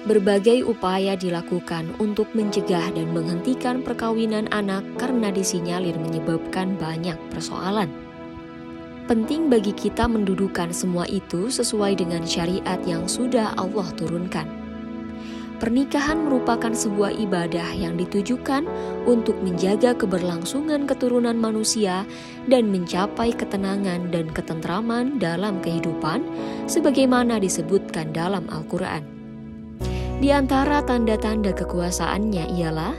Berbagai upaya dilakukan untuk mencegah dan menghentikan perkawinan anak karena disinyalir menyebabkan banyak persoalan. Penting bagi kita mendudukan semua itu sesuai dengan syariat yang sudah Allah turunkan. Pernikahan merupakan sebuah ibadah yang ditujukan untuk menjaga keberlangsungan keturunan manusia dan mencapai ketenangan dan ketentraman dalam kehidupan sebagaimana disebutkan dalam Al-Quran. Di antara tanda-tanda kekuasaannya ialah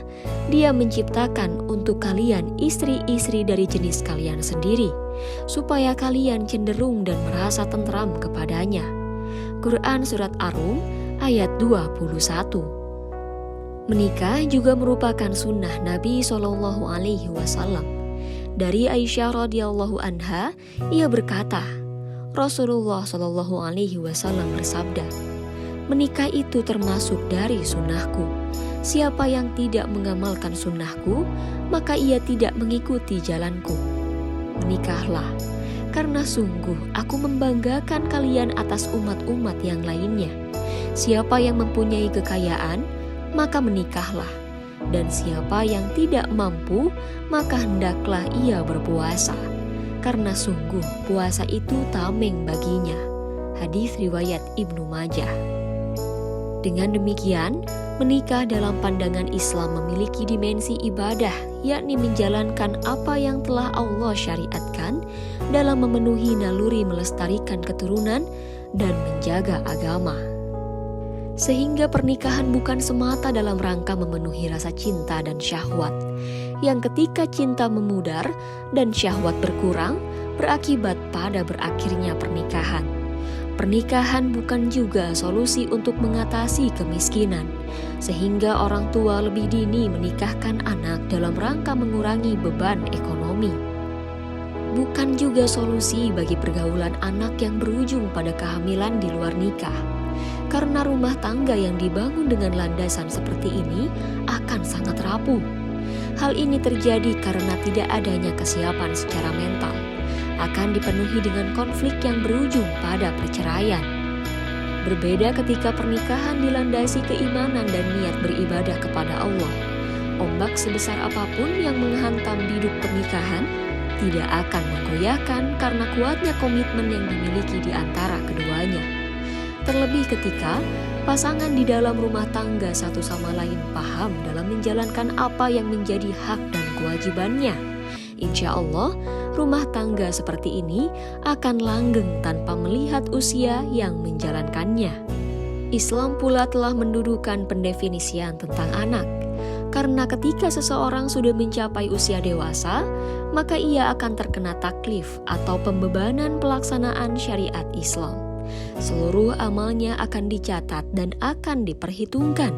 Dia menciptakan untuk kalian istri-istri dari jenis kalian sendiri, supaya kalian cenderung dan merasa tentram kepadanya. Quran Surat Ar-Rum ayat 21. Menikah juga merupakan sunnah Nabi SAW. Dari Aisyah radhiyallahu anha, ia berkata, Rasulullah SAW bersabda, menikah itu termasuk dari sunnahku. Siapa yang tidak mengamalkan sunnahku, maka ia tidak mengikuti jalanku. Menikahlah, karena sungguh aku membanggakan kalian atas umat-umat yang lainnya. Siapa yang mempunyai kekayaan, maka menikahlah. Dan siapa yang tidak mampu, maka hendaklah ia berpuasa. Karena sungguh puasa itu tameng baginya. Hadis riwayat Ibnu Majah. Dengan demikian, menikah dalam pandangan Islam memiliki dimensi ibadah, yakni menjalankan apa yang telah Allah syariatkan dalam memenuhi naluri melestarikan keturunan dan menjaga agama. Sehingga pernikahan bukan semata dalam rangka memenuhi rasa cinta dan syahwat, yang ketika cinta memudar dan syahwat berkurang, berakibat pada berakhirnya pernikahan. Pernikahan bukan juga solusi untuk mengatasi kemiskinan, sehingga orang tua lebih dini menikahkan anak dalam rangka mengurangi beban ekonomi. Bukan juga solusi bagi pergaulan anak yang berujung pada kehamilan di luar nikah, karena rumah tangga yang dibangun dengan landasan seperti ini akan sangat rapuh. Hal ini terjadi karena tidak adanya kesiapan secara mental, akan dipenuhi dengan konflik yang berujung pada perceraian. Berbeda ketika pernikahan dilandasi keimanan dan niat beribadah kepada Allah. Ombak sebesar apapun yang menghantam biduk pernikahan tidak akan menggoyahkan karena kuatnya komitmen yang dimiliki di antara keduanya. Terlebih ketika pasangan di dalam rumah tangga satu sama lain paham dalam menjalankan apa yang menjadi hak dan kewajibannya. Insya Allah, rumah tangga seperti ini akan langgeng tanpa melihat usia yang menjalankannya. Islam pula telah mendudukan pendefinisian tentang anak, karena ketika seseorang sudah mencapai usia dewasa, maka ia akan terkena taklif atau pembebanan pelaksanaan syariat Islam. Seluruh amalnya akan dicatat dan akan diperhitungkan,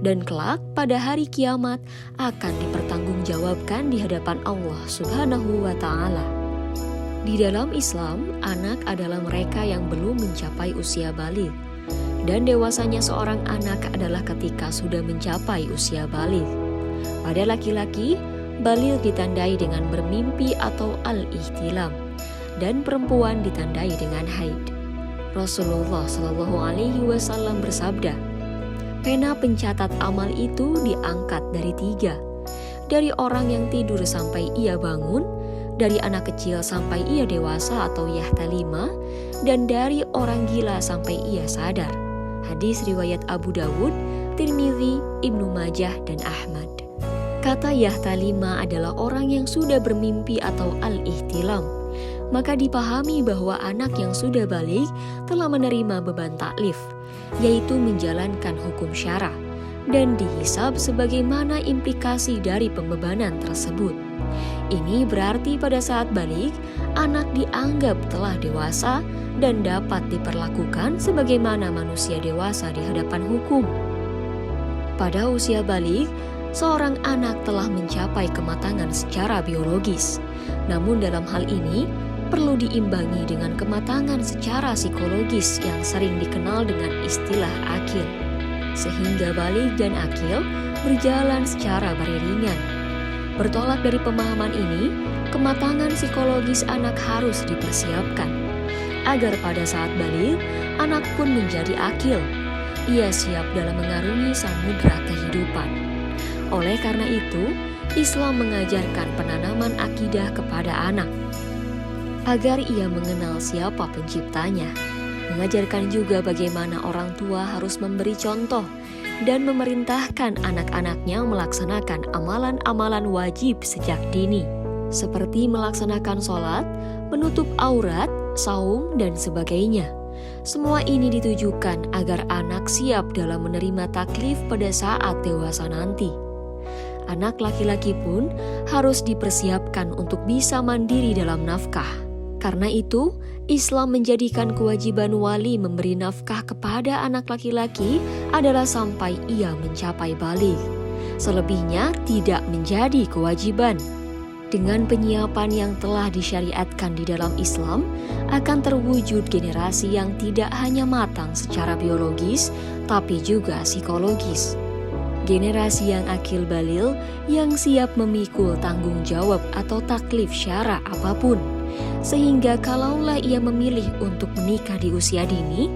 dan kelak pada hari kiamat akan dipertanggungjawabkan di hadapan Allah Subhanahu wa Ta'ala. Di dalam Islam, anak adalah mereka yang belum mencapai usia baligh, dan dewasanya seorang anak adalah ketika sudah mencapai usia baligh. Pada laki-laki, baligh ditandai dengan bermimpi atau al-ihtilam, dan perempuan ditandai dengan haid. Rasulullah SAW bersabda, pena pencatat amal itu diangkat dari 3, dari orang yang tidur sampai ia bangun, dari anak kecil sampai ia dewasa atau yahtalima, dan dari orang gila sampai ia sadar. Hadis riwayat Abu Dawud, Tirmidzi, Ibnu Majah, dan Ahmad. Kata yahtalima adalah orang yang sudah bermimpi atau al-ihtilam. Maka dipahami bahwa anak yang sudah baligh telah menerima beban taklif, yaitu menjalankan hukum syara, dan dihisab sebagaimana implikasi dari pembebanan tersebut. Ini berarti pada saat baligh, anak dianggap telah dewasa dan dapat diperlakukan sebagaimana manusia dewasa di hadapan hukum. Pada usia baligh, seorang anak telah mencapai kematangan secara biologis. Namun dalam hal ini, perlu diimbangi dengan kematangan secara psikologis yang sering dikenal dengan istilah akil. Sehingga baligh dan akil berjalan secara beriringan. Bertolak dari pemahaman ini, kematangan psikologis anak harus dipersiapkan, agar pada saat baligh, anak pun menjadi akil. ia siap dalam mengarungi samudra kehidupan. Oleh karena itu, Islam mengajarkan penanaman akidah kepada anak, agar ia mengenal siapa penciptanya. Mengajarkan juga bagaimana orang tua harus memberi contoh dan memerintahkan anak-anaknya melaksanakan amalan-amalan wajib sejak dini, seperti melaksanakan sholat, menutup aurat, saum, dan sebagainya. Semua ini ditujukan agar anak siap dalam menerima taklif pada saat dewasa nanti. Anak laki-laki pun harus dipersiapkan untuk bisa mandiri dalam nafkah. Karena itu, Islam menjadikan kewajiban wali memberi nafkah kepada anak laki-laki adalah sampai ia mencapai baligh. Selebihnya tidak menjadi kewajiban. Dengan penyiapan yang telah disyariatkan di dalam Islam, akan terwujud generasi yang tidak hanya matang secara biologis, tapi juga psikologis. Generasi yang akil balil, yang siap memikul tanggung jawab atau taklif syara apapun. Sehingga kalaulah ia memilih untuk menikah di usia dini,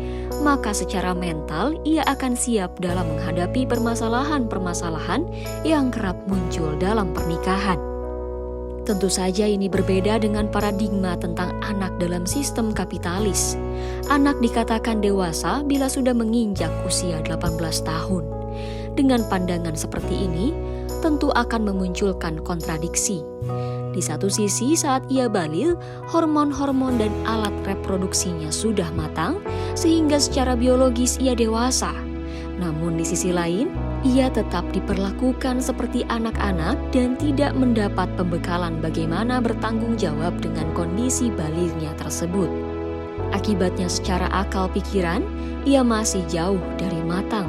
maka secara mental ia akan siap dalam menghadapi permasalahan-permasalahan yang kerap muncul dalam pernikahan. Tentu saja ini berbeda dengan paradigma tentang anak dalam sistem kapitalis. Anak dikatakan dewasa bila sudah menginjak usia 18 tahun. Dengan pandangan seperti ini, tentu akan memunculkan kontradiksi. Di satu sisi saat ia baligh, hormon-hormon dan alat reproduksinya sudah matang, sehingga secara biologis ia dewasa. Namun di sisi lain, ia tetap diperlakukan seperti anak-anak dan tidak mendapat pembekalan bagaimana bertanggung jawab dengan kondisi balighnya tersebut. Akibatnya secara akal pikiran, ia masih jauh dari matang.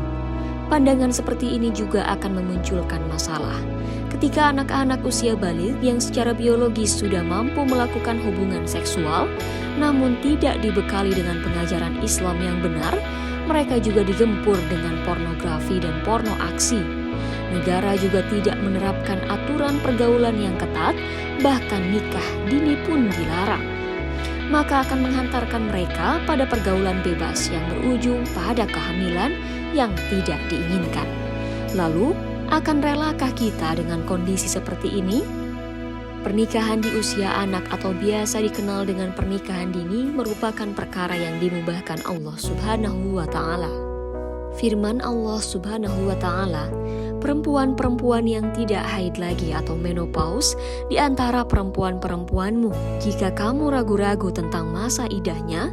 Pandangan seperti ini juga akan memunculkan masalah. Ketika anak-anak usia baligh yang secara biologis sudah mampu melakukan hubungan seksual, namun tidak dibekali dengan pengajaran Islam yang benar, mereka juga digempur dengan pornografi dan porno aksi. Negara juga tidak menerapkan aturan pergaulan yang ketat, bahkan nikah dini pun dilarang. Maka akan menghantarkan mereka pada pergaulan bebas yang berujung pada kehamilan yang tidak diinginkan. Lalu, akan relakah kita dengan kondisi seperti ini? Pernikahan di usia anak atau biasa dikenal dengan pernikahan dini merupakan perkara yang dimubahkan Allah Subhanahu wa Ta'ala. Firman Allah Subhanahu wa Ta'ala, perempuan-perempuan yang tidak haid lagi atau menopause di antara perempuan-perempuanmu, jika kamu ragu-ragu tentang masa idahnya,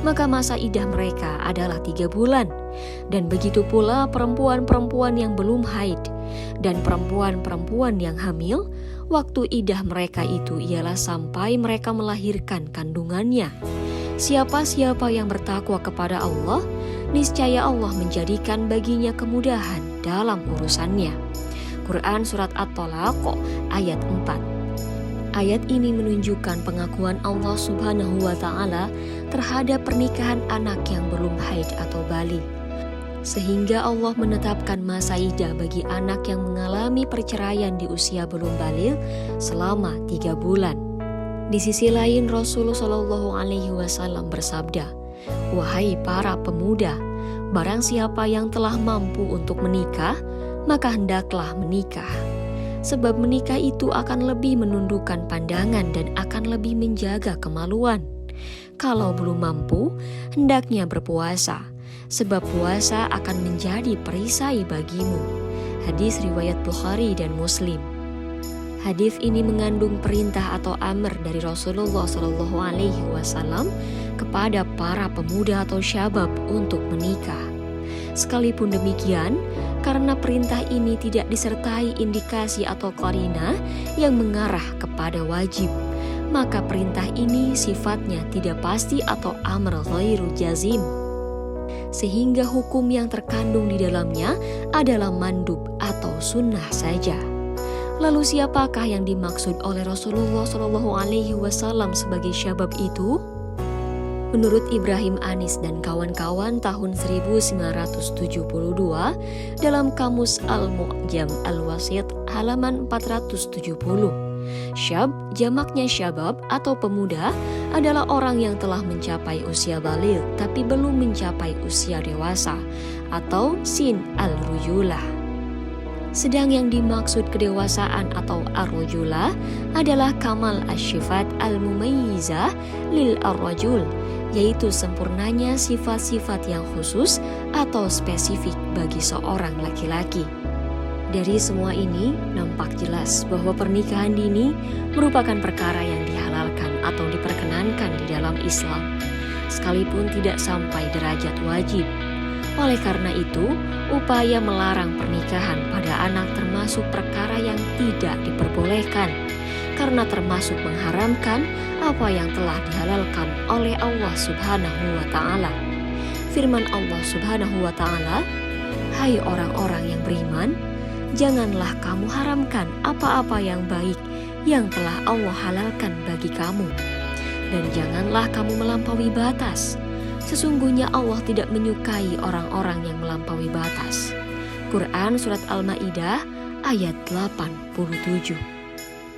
maka masa idah mereka adalah 3 bulan. Dan begitu pula perempuan-perempuan yang belum haid dan perempuan-perempuan yang hamil, waktu idah mereka itu ialah sampai mereka melahirkan kandungannya. Siapa-siapa yang bertakwa kepada Allah, niscaya Allah menjadikan baginya kemudahan dalam urusannya. Quran Surat At-Tolaq ayat 4. Ayat ini menunjukkan pengakuan Allah Subhanahu wa Ta'ala terhadap pernikahan anak yang belum haid atau baligh. Sehingga Allah menetapkan masa idah bagi anak yang mengalami perceraian di usia belum baligh selama 3 bulan. Di sisi lain, Rasulullah SAW bersabda, "Wahai para pemuda, barang siapa yang telah mampu untuk menikah, maka hendaklah menikah. Sebab menikah itu akan lebih menundukkan pandangan dan akan lebih menjaga kemaluan. Kalau belum mampu, hendaknya berpuasa, sebab puasa akan menjadi perisai bagimu." Hadis riwayat Bukhari dan Muslim. Hadis ini mengandung perintah atau amr dari Rasulullah SAW kepada para pemuda atau syabab untuk menikah. Sekalipun demikian, karena perintah ini tidak disertai indikasi atau qarinah yang mengarah kepada wajib, maka perintah ini sifatnya tidak pasti atau amr ghairu jazim. Sehingga hukum yang terkandung di dalamnya adalah mandub atau sunnah saja. Lalu siapakah yang dimaksud oleh Rasulullah SAW sebagai syabab itu? Menurut Ibrahim Anis dan kawan-kawan tahun 1972 dalam Kamus Al-Mu'jam Al-Wasit halaman 470, Syab, jamaknya syabab atau pemuda, adalah orang yang telah mencapai usia baligh tapi belum mencapai usia dewasa, atau sin al-rujulah. Sedang yang dimaksud kedewasaan atau ar-rujulah adalah kamal asyifat al-mumayyizah lil ar-rajul, yaitu sempurnanya sifat-sifat yang khusus atau spesifik bagi seorang laki-laki. Dari semua ini, nampak jelas bahwa pernikahan dini merupakan perkara yang dihalalkan atau diperkenankan di dalam Islam, sekalipun tidak sampai derajat wajib. Oleh karena itu, upaya melarang pernikahan pada anak termasuk perkara yang tidak diperbolehkan, karena termasuk mengharamkan apa yang telah dihalalkan oleh Allah Subhanahu wa Ta'ala. Firman Allah Subhanahu wa Ta'ala, "Hai orang-orang yang beriman, janganlah kamu haramkan apa-apa yang baik yang telah Allah halalkan bagi kamu. Dan janganlah kamu melampaui batas. Sesungguhnya Allah tidak menyukai orang-orang yang melampaui batas." Quran Surat Al-Ma'idah ayat 87.